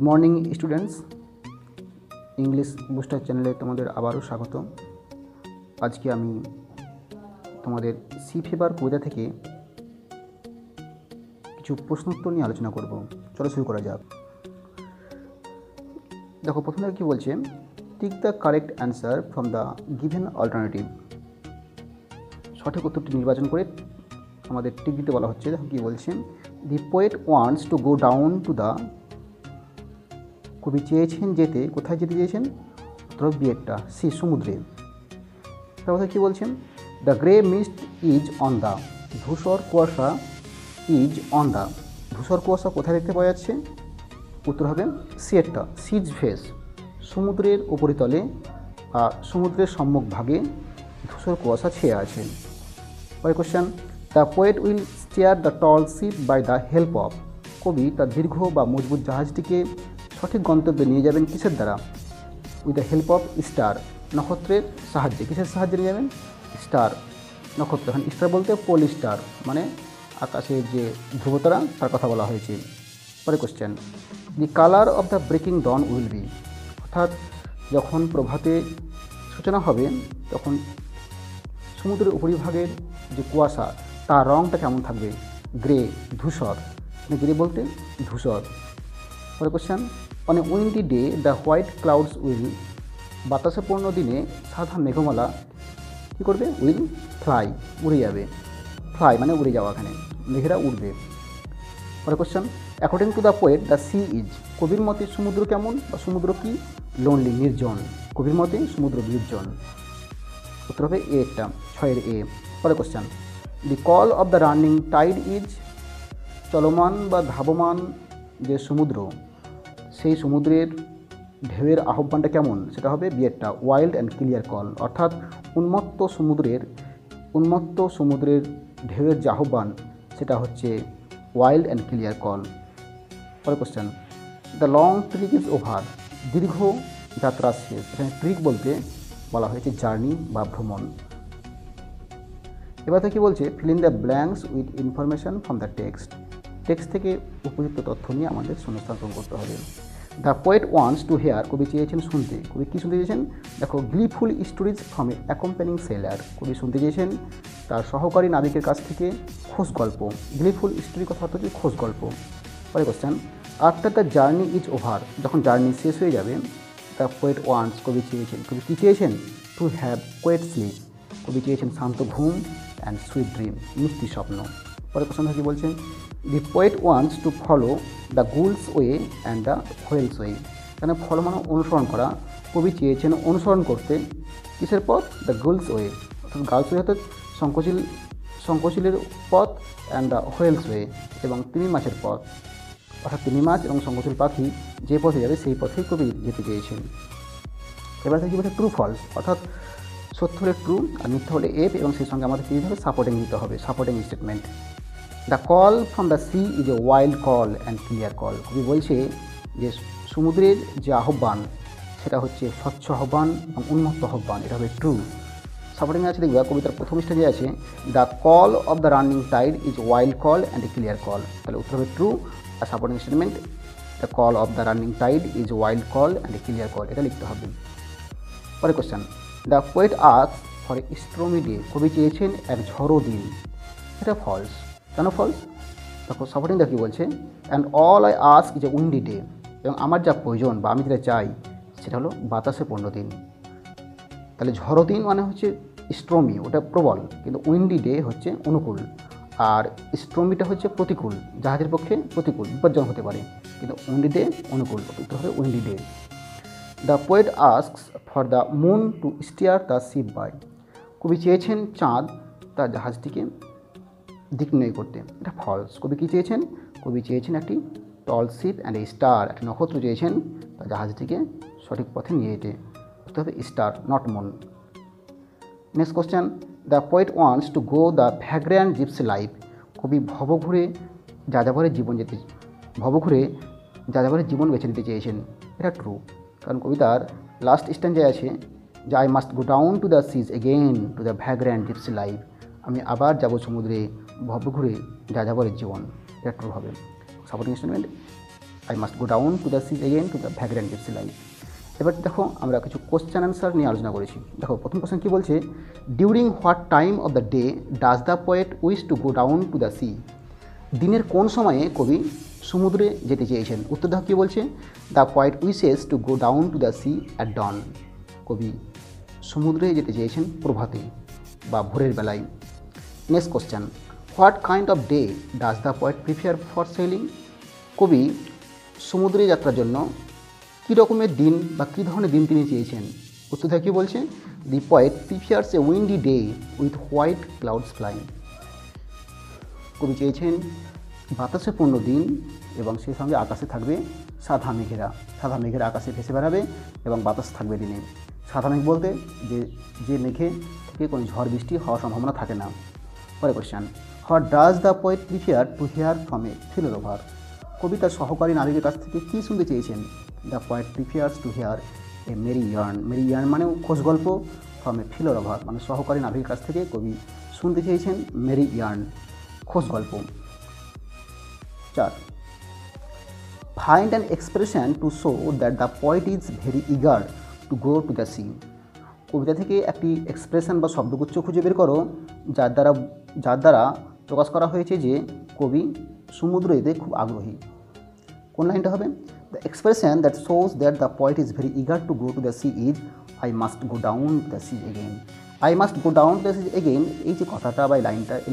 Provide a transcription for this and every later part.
Morning students, English booster চ্যানেলে তোমাদের আবারও স্বাগত। আজকে আমি তোমাদের সি ফেভার কবিতা থেকে কিছু প্রশ্নোত্তর নিয়ে আলোচনা করব। চলো শুরু করা যাক। দেখো, প্রথমে কি বলছে, tick the correct answer from the given alternative. সঠিক উত্তরটি নির্বাচন করে আমাদের টিক দিতে বলা হচ্ছে। দেখো কী বলছে, the poet wants to go down to the, কবি চেয়েছেন যেতে, কোথায় যেতে চেয়েছেন? উত্তর বিয়েরটা, সি, সমুদ্রে। তার কথা কী বলছেন, the grey mist is on the, ধূসর কুয়াশা ইজ অন দ্য, ধূসর কুয়াশা কোথায় দেখতে পাওয়া যাচ্ছে? উত্তর হবে সিয়েরটা, সিজ ফেস, সমুদ্রের উপরিতলে সমুদ্রের সম্মুখভাগে ধূসর কুয়াশা ছেয়ে আছে। পরের question, the poet will steer the tall ship by the help of, কবি তার দীর্ঘ বা মজবুত জাহাজটিকে সঠিক গন্তব্যে নিয়ে যাবেন কিসের দ্বারা? With the help of star, নক্ষত্রের সাহায্যে। কিসের সাহায্যে নিয়ে যাবেন? স্টার, নক্ষত্র। এখন স্টার বলতে পোল স্টার, মানে আকাশের যে ধ্রুবতারা তার কথা বলা হয়েছে। পরে question, the colour of the breaking dawn will be, অর্থাৎ যখন প্রভাতে সূচনা হবে তখন সমুদ্রের উপরিভাগের যে কুয়াশা তার রঙটা কেমন থাকবে? গ্রে, ধূসর। মানে গ্রে বলতে ধূসর। পরে question, on a windy day the white clouds will, বাতাসে পূর্ণ দিনে সাদা মেঘমালা কী করবে? উইল ফ্লাই, উড়ে যাবে। ফ্লাই মানে উড়ে যাওয়া, এখানে মেঘেরা উড়বে। পরে question, according to the poet the sea is, কবির মতে সমুদ্র কেমন বা সমুদ্র কি? লোনলি, নির্জন। কবির মতে সমুদ্র নির্জন। উত্তর হবে এ, একটা 6-এর এ। পরে question, the call of the running tide is, চলমান বা ধাবমান যে সমুদ্র সেই সমুদ্রের ঢেউয়ের আহ্বানটা কেমন? সেটা হবে বিয়েরটা, ওয়াইল্ড অ্যান্ড ক্লিয়ার কল, অর্থাৎ উন্মত্ত সমুদ্রের ঢেউয়ের যে আহ্বান সেটা হচ্ছে ওয়াইল্ড অ্যান্ড ক্লিয়ার কল। পরে question, the long trick is over, দীর্ঘ যাত্রা শেষ। এখানে ট্রিক বলতে বলা হয়েছে জার্নি বা ভ্রমণ। এবার তো কী বলছে, fill in the blanks with information from the text, text থেকে উপযুক্ত তথ্য নিয়ে আমাদের শূন্যস্থান পূরণ করতে হবে। The poet wants to hear, কবি চেয়েছেন শুনতে। কবি কী শুনতে চেয়েছেন? দেখো, gleeful stories from a accompanying sailor, কবি শুনতে চেয়েছেন তার সহকারী নাবিকের কাছ থেকে খোঁজ গল্প। গ্লিফুল স্টোরি কথা হচ্ছে খোঁজ গল্প। পরে question, after the journey is over, যখন জার্নি শেষ হয়ে যাবে, দ্য পোয়েট ওয়ান্টস, কবি কী চেয়েছেন? টু হ্যাভ কোয়েট স্লিপ, কবি চেয়েছেন শান্ত ঘুম অ্যান্ড সুইট ড্রিম, মিষ্টি স্বপ্ন। পরে কোশ্চেন কী বলছেন, the poet wants to follow the gulls way and the whales way, এখানে ফলো মানে অনুসরণ করা, কবি চেয়েছেন অনুসরণ করতে কিসের পথ? দ্য গুলস ওয়ে, অর্থাৎ গার্লস ওয়ে অর্থাৎ শঙ্খচিলের পথ, অ্যান্ড দ্য হোয়েলস ওয়ে এবং তিমি মাছের পথ, অর্থাৎ তিমি মাছ এবং শঙ্খচিল পাখি যে পথে যাবে সেই পথেই কবি যেতে চেয়েছেন। এবার থেকে কী বলছে, ট্রু ফলস, অর্থাৎ সত্য হলে ট্রু আর মিথ্যা হলে এফ, এবং সেই সঙ্গে আমাদের কী দিতে হবে? সাপোর্টিং দিতে হবে, supporting statement. The call from the sea is a wild call and clear call, কবি বলছে যে সমুদ্রের যে আহ্বান সেটা হচ্ছে স্বচ্ছ আহ্বান এবং উন্মত্ত আহ্বান, এটা হবে ট্রু। সাপোর্টিং আছে দেখবে কবিতার প্রথম স্টেজে আছে, the call of the running tide is wild call and a clear call, তাহলে উত্তর হবে ট্রু। আর supporting statement, the call of the running tide is wild call and a clear call, এটা লিখতে হবে। পরে question, the poet ask for a stormy day, কবি চেয়েছেন এক ঝড়ো দিন, এটা ফলস। কেন ফলস? দেখো সাপোর্টিং দেখি বলছে, and all I ask is a windy day, এবং আমার যা প্রয়োজন বা আমি যেটা চাই সেটা হলো বাতাসে পূর্ণ দিন। তাহলে ঝড়ো দিন মানে হচ্ছে স্ট্রমি, ওটা প্রবল, কিন্তু উইন্ডি ডে হচ্ছে অনুকূল, আর স্ট্রমিটা হচ্ছে প্রতিকূল, জাহাজের পক্ষে প্রতিকূল, বিপজ্জনক হতে পারে, কিন্তু উইন্ডি ডে অনুকূল, উত্তর হবে windy day. The poet asks for the moon to steer the ship by, কবি চেয়েছেন চাঁদ তার জাহাজটিকে দিক নির্ণয় করতে, এটা ফলস। কবি কী চেয়েছেন? কবি চেয়েছেন একটি টল শিপ অ্যান্ড এ স্টার, একটি নক্ষত্র চেয়েছেন তার জাহাজটিকে সঠিক পথে নিয়ে যেতে, হতে হবে star, not moon. Next question, the poet wants to go the vagrant gypsy life, কবি ভবঘুরে যাযাবরের জীবন বেছে নিতে চেয়েছেন, এটা ট্রু। কারণ কবিতার লাস্ট স্ট্যান্ডে আছে যে I must go down to the seas again to the vagrant gypsy life, আমি আবার যাব সমুদ্রে ভবঘুরে যাযাবরের জীবন, এটা ট্রু হবে। Supporting statement, I must go down to the sea again to the vagrant gypsy life. এবার দেখো আমরা কিছু কোশ্চেন অ্যান্সার নিয়ে আলোচনা করেছি। দেখো প্রথম কোশ্চেন কী বলছে, during what time of the day does the poet wish to go down to the C. দিনের কোন সময়ে কবি সমুদ্রে যেতে চেয়েছেন? উত্তর দেখো কী বলছে, the poet wishes to go down to the C at dawn. কবি সমুদ্রে যেতে চেয়েছেন প্রভাতে বা ভোরের বেলায়। Next question, what kind off day does the poet prefer for selling. কবি সমুদ্রে যাত্রার জন্য কী রকমের দিন বা কী ধরনের দিন তিনি চেয়েছেন? উত্তর দেখো কী বলছে, the poet prefers A windy day with white clouds flying. কবি চেয়েছেন বাতাসে পূর্ণ দিন এবং সেই সঙ্গে আকাশে থাকবে সাদা মেঘেরা। সাদা মেঘেরা আকাশে ভেসে বেড়াবে এবং বাতাস থাকবে দিনে। সাদা মেঘ বলতে যে মেঘে থেকে কোনো ঝড় বৃষ্টি হওয়ার সম্ভাবনা থাকে না। পরে question, what does the poet prefer to hear from a philosopher. কবি তার সহকারী নাবিকের কাছ থেকে কী শুনতে চেয়েছেন? The poet prefers to here A Mary yarn. Mary yarn মানেও খোঁজ গল্প, ফ্রম এ ফিলোসোফার মানে সহকারী নাবিকের কাছ থেকে কবি শুনতে চেয়েছেন মেরি ইয়ার্ন, খোঁজ গল্প। 4, find an expression to show that the poet is very eager to go to the sea. কবিতা থেকে একটি এক্সপ্রেশন বা শব্দগুচ্ছ খুঁজে বের করো যার দ্বারা প্রকাশ করা হয়েছে যে কবি সমুদ্র যেতে খুব আগ্রহী। কোন লাইনটা হবে? The expression that shows that the poet is very eager to go to the sea is I must go down to the sea again. I must go down to the sea again, এই যে কথাটা বা এই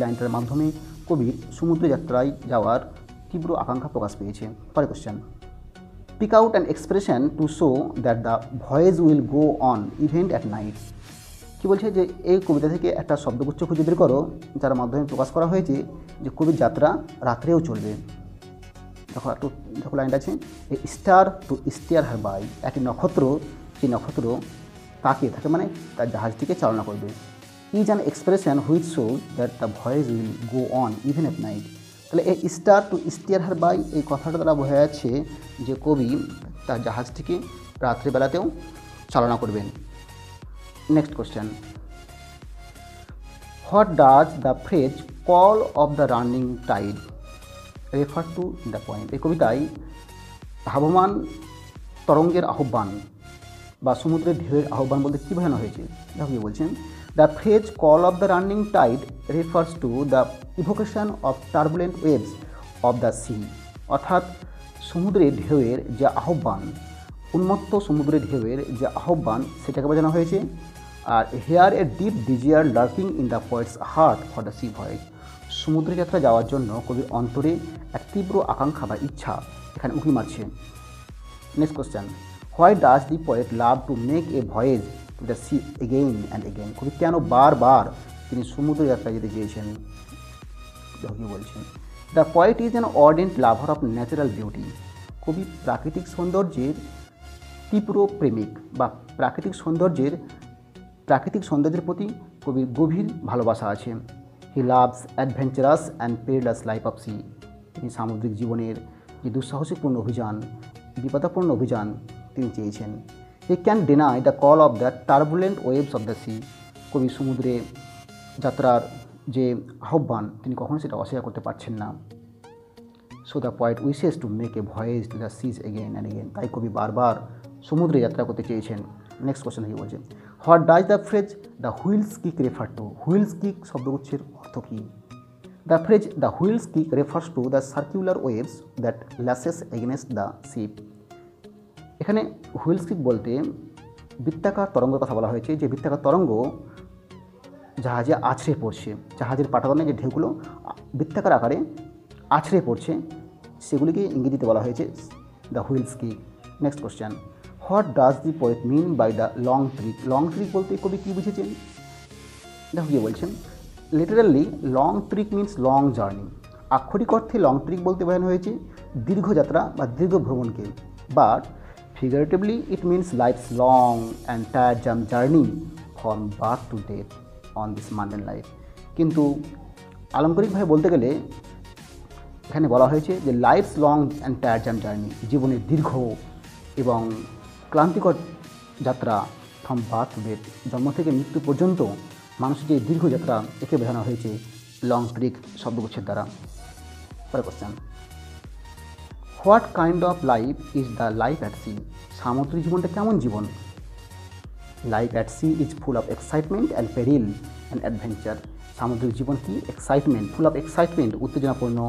লাইনটার মাধ্যমে কবির সমুদ্র যাত্রায় যাওয়ার তীব্র আকাঙ্ক্ষা প্রকাশ পেয়েছে। পরে question, pick out an expression to show that the voyage will go on event at night. কী বলছে যে এই কবিতা থেকে একটা শব্দগুচ্ছ খুঁজে বের করো যার মাধ্যমে প্রকাশ করা হয়েছে যে কবির যাত্রা রাত্রেও চলবে। দেখো লাইনটা আছে, a star to steer her by. একটি নক্ষত্র, যে নক্ষত্র তাকিয়ে থাকে মানে তার জাহাজটিকে চালনা করবে। Is an expression which show that the voyage will go on even at night. তাহলে এই star to steer her by এই কথাটা দ্বারা বোঝা যাচ্ছে যে কবি তার জাহাজটিকে রাত্রিবেলাতেও চালনা করবেন। Next question, what does the phrase call of the running tide refer to the point. এই কবিতায় ধাবমান তরঙ্গের আহ্বান বা সমুদ্রের ঢেউয়ের আহ্বান বলতে কী বোঝানো হয়েছে? দেখো বলছেন, the phrase call of the running tide refers to the evocation of turbulent waves of the sea. অর্থাৎ সমুদ্রের ঢেউয়ের যে আহ্বান, উন্মত্ত সমুদ্রের ঢেউয়ের যে আহ্বান সেটাকে বোঝানো হয়েছে। আর here a deep desire lurking in the poet's heart for the sea voyage. সমুদ্র যাত্রা যাওয়ার জন্য কবির অন্তরে এক তীব্র আকাঙ্ক্ষা বা ইচ্ছা এখানে উঁকি মারছে। Next question, why does the poet love to make a voice two the sea again and again. কবি কেন বারবার তিনি সমুদ্র যাত্রায় যেতে চেয়েছেন? কী বলছেন, the poet is an ardent lover of natural beauty. কবি প্রাকৃতিক সৌন্দর্যের তীব্র প্রেমিক বা প্রাকৃতিক সৌন্দর্যের প্রতি কবির গভীর ভালোবাসা আছে। He loves adventurous and perilous life of sea. তিনি সামুদ্রিক জীবনের যে দুঃসাহসিকপূর্ণ অভিযান, বিপদাপূর্ণ অভিযান তিনি চেয়েছেন। He can deny the call of the turbulent waves of the C. কবি সমুদ্রে যাত্রার যে আহ্বান তিনি কখনো সেটা অস্বীকার করতে পারছেন না। So the poet wishes to make a voice two the seas again and again. তাই কবি বারবার সমুদ্রে যাত্রা করতে চেয়েছেন। নেক্সট কোশ্চেন কি বলছে, what does the phrase the wheels kick refer to. Wheels kick শব্দগুচ্ছের অর্থ কী? The phrase the wheels kick refers to the circular waves that lashes against the ship. এখানে হুইলস কিক বলতে বৃত্তাকার তরঙ্গের কথা বলা হয়েছে, যে বৃত্তাকার তরঙ্গ জাহাজে আছড়ে পড়ছে, জাহাজের পাটাতনে যে ঢেউগুলো বৃত্তাকার আকারে আছড়ে পড়ছে সেগুলিকে ইংরেজিতে বলা হয়েছে the wheels kick. Next question, what does the poet mean by the long trick. Long trick বলতে কবি কী বুঝেছেন? দেখো কী বলছেন, literally long trick means long journey. আক্ষরিক অর্থে লং ট্রিক বলতে বোঝানো হয়েছে দীর্ঘযাত্রা বা দীর্ঘ ভ্রমণকে, but figuratively it means life's long and tiresome journey from birth to death on this mundane life. কিন্তু আলংকারিকভাবে বলতে গেলে এখানে বলা হয়েছে যে life's long and tiresome journey, জীবনের দীর্ঘ এবং ক্লান্তিকর যাত্রা ফ্রম বার্থ টু ডেথ, জন্ম থেকে মৃত্যু পর্যন্ত মানুষের যে দীর্ঘ যাত্রা একে বোঝানো হয়েছে লং ট্রিক শব্দগুচ্ছের দ্বারা। পরে question, what kind of life is the life at sea, সামুদ্রিক জীবনটা কেমন জীবন? Life at sea is full of excitement and peril and adventure, সামুদ্রিক জীবন কি? এক্সাইটমেন্ট, ফুল অফ এক্সাইটমেন্ট, উত্তেজনাপূর্ণ,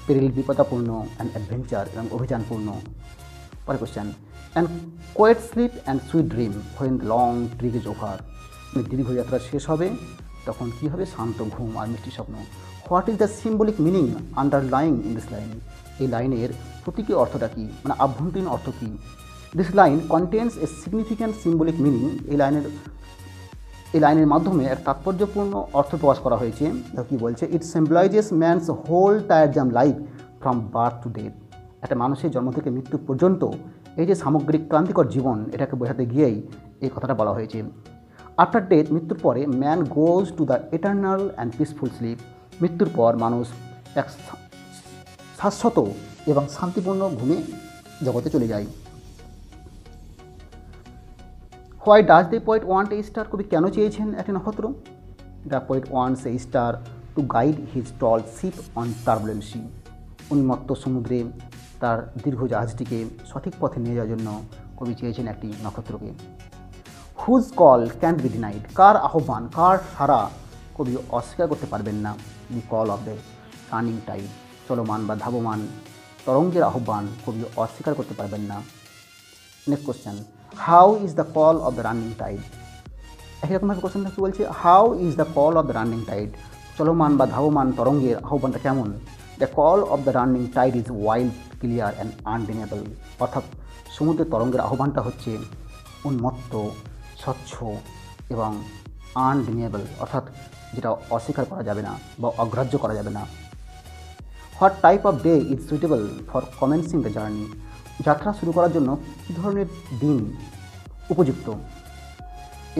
পেরিল বিপদাপূর্ণ, অ্যান্ড অ্যাডভেঞ্চার এবং অভিযানপূর্ণ। পরের question, and quiet sleep and sweet dream when the long trip is over, দীর্ঘযাত্রা শেষ হবে তখন কী হবে? শান্ত ঘুম আর মিষ্টি স্বপ্ন। What is the symbolic meaning underlying in this line, এই লাইনের প্রতীকী অর্থটা কী, মানে আভ্যন্তরীণ অর্থ কী? This line contains a significant symbolic meaning, এই লাইনের মাধ্যমে এক তাৎপর্যপূর্ণ অর্থ প্রকাশ করা হয়েছে। কী বলছে? It symbolises man's whole tiresome life from birth to death, একটা মানুষের জন্ম থেকে মৃত্যু পর্যন্ত এই যে সামগ্রিক ক্রান্তিকর জীবন, এটাকে বোঝাতে গিয়েই এই কথাটা বলা হয়েছে। আফটার ডেথ, মৃত্যুর পরে, man goes to the eternal and peaceful sleep, মৃত্যুর পর মানুষ এক শাশ্বত এবং শান্তিপূর্ণ ঘুমে জগতে চলে যায়। Why does the poet want a star, কবি কেন চেয়েছেন একটি নক্ষত্র? The poet wants a star to guide his tall ship on turbulent sea, উন্মত্ত সমুদ্রে তার দীর্ঘ জাহাজটিকে সঠিক পথে নিয়ে যাওয়ার জন্য কবি চেয়েছেন একটি নক্ষত্রকে। Whose call can't be denied, কার আহ্বান, কার সারা কবি অস্বীকার করতে পারবেন না? The call of the running tide, চলমান বা ধাবমান তরঙ্গের আহ্বান কবি অস্বীকার করতে পারবেন না। Next question, how is the call of the running tide, একই রকমভাবে কোশ্চেনটা কী বলছে? How is the call of the running tide, চলমান বা ধাবমান তরঙ্গের আহ্বানটা কেমন? The call of the running tide is wild, clear and undeniable, অর্থাৎ সমুদ্রের তরঙ্গের আহ্বানটা হচ্ছে উন্মত্ত, স্বচ্ছ এবং আনডিনেবল, অর্থাৎ যেটা অস্বীকার করা যাবে না বা অগ্রাহ্য করা যাবে না। What type of day is suitable for commencing the journey, যাত্রা শুরু করার জন্য কী ধরনের দিন উপযুক্ত?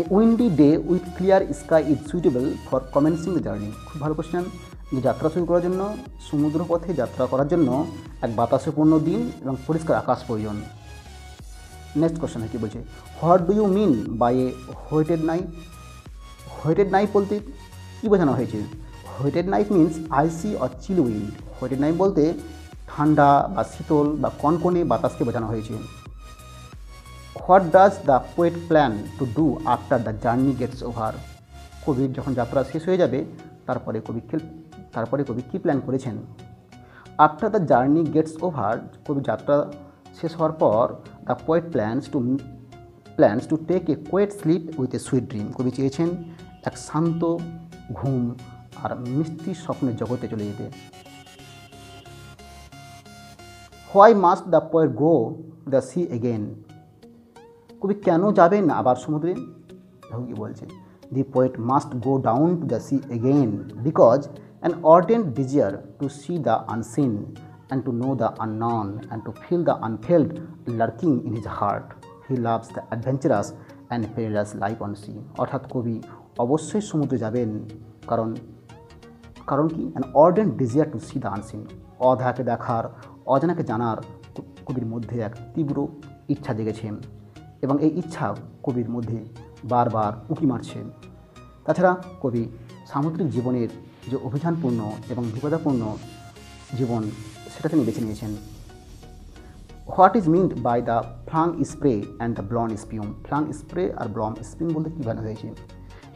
A windy day with clear sky is suitable for commencing the journey, খুব ভালো কোশ্চেন। যে যাত্রা শুরু করার জন্য, সমুদ্রপথে যাত্রা করার জন্য এক বাতাসপূর্ণ দিন এবং পরিষ্কার আকাশ প্রয়োজন। নেক্সট কোশ্চেন কী বলছে? What do you mean by a whetted night, whetted night বলতে কী বোঝানো হয়েছে? Whetted night means icy or chill wind, whetted night বলতে ঠান্ডা বা শীতল বা কনকনে বাতাসকে বোঝানো হয়েছে। What does the poet plan to do after the journey gets over, কবির যখন যাত্রা শেষ হয়ে যাবে তারপরে কবি কী প্ল্যান করেছেন? After the journey gets over, কবি যাত্রা শেষ হওয়ার পর the poet plans to take a quiet sleep with a sweet dream, কবি চেয়েছেন এক শান্ত ঘুম আর মিষ্টি স্বপ্নের জগতে চলে যেতে। Why must the poet go the sea again, কবি কেন যাবেন আবার সমুদ্রে? দেখো কী বলছে? The poet must go down to the sea again because an ardent desire to see the unseen and to know the unknown and to feel the unfelt lurking in his heart, he loves the adventurous and perilous life on sea, অর্থাৎ কবি অবশ্যই সমুদ্রে যাবেন কারণ কি? An ardent desire to see the unseen, অজানাকে দেখার, অজানাকে জানার কবির মধ্যে এক তীব্র ইচ্ছা জেগেছে এবং এই ইচ্ছা কবির মধ্যে বারবার উঁকি মারছে। তাছাড়া কবি সামুদ্রিক জীবনের যে অভিযানপূর্ণ এবং বিপদাপূর্ণ জীবন সেটা তিনি বেছে নিয়েছেন। What is meant by the flung spray and the blown spume, flung spray আর ব্লম স্পিউম বলতে কী বানানো হয়েছে?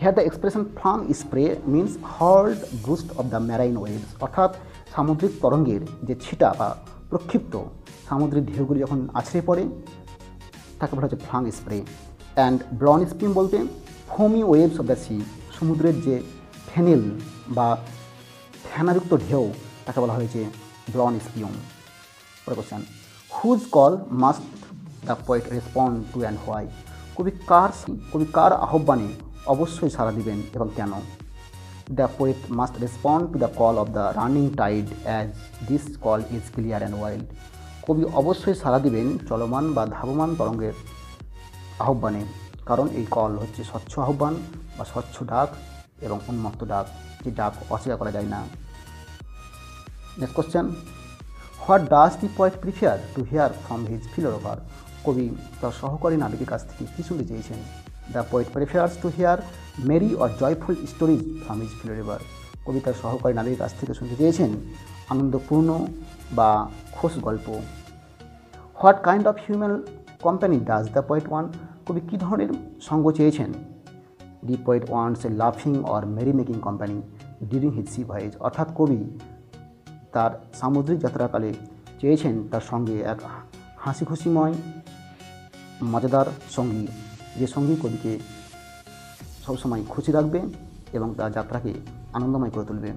Here the expression flung spray means hard boost of the marine waves, অর্থাৎ সামুদ্রিক তরঙ্গের যে ছিটা বা প্রক্ষিপ্ত সামুদ্রিক ঢেউগুলি যখন আছড়ে পড়ে তাকে বলা হচ্ছে ফ্লাং স্প্রে। অ্যান্ড ব্লন স্পিউম বলতে foamy waves of the C, সমুদ্রের যে ফেনেল বা ফেনাযুক্ত ঢেউ তাকে বলা হয়েছে ব্লন স্পিউম। পরের question, whose call must the poet respond to and why, কবি কার আহ্বানে অবশ্যই সাড়া দিবেন এবং কেন? The poet must respond to the call of the running tide as this call is clear and wild, কবি অবশ্যই সাড়া দিবেন চলমান বা ধাবমান তরঙ্গের আহ্বানে, কারণ এই কল হচ্ছে স্বচ্ছ আহ্বান বা স্বচ্ছ ডাক এবং উন্মত্ত ডাক, যে ডাক অস্বীকার করা যায় না। Next question, what does the poet prefer to hear from his fellow lover, কবি তার সহকারী নাবিকের কাছ থেকে কী শুনতে চেয়েছেন? The poet prefers to hear merry or joyful stories from his fellow lover, কবি তার সহকারী নাবিকের কাছ থেকে শুনতে চেয়েছেন আনন্দপূর্ণ বা খোশ গল্প what kind of human company does the poet one, কবি কী ধরনের সঙ্গ চেয়েছেন। দি পোয়েট ওয়ান্টস এ লাফিং or merry making company during his sea voyage, অর্থাৎ কবি তার সামুদ্রিক যাত্রাকালে চেয়েছেন তার সঙ্গে এক হাসি খুশিময় মজাদার সঙ্গী, যে সঙ্গী কবিকে সবসময় খুশি রাখবে এবং তার যাত্রাকে আনন্দময় করে তুলবে।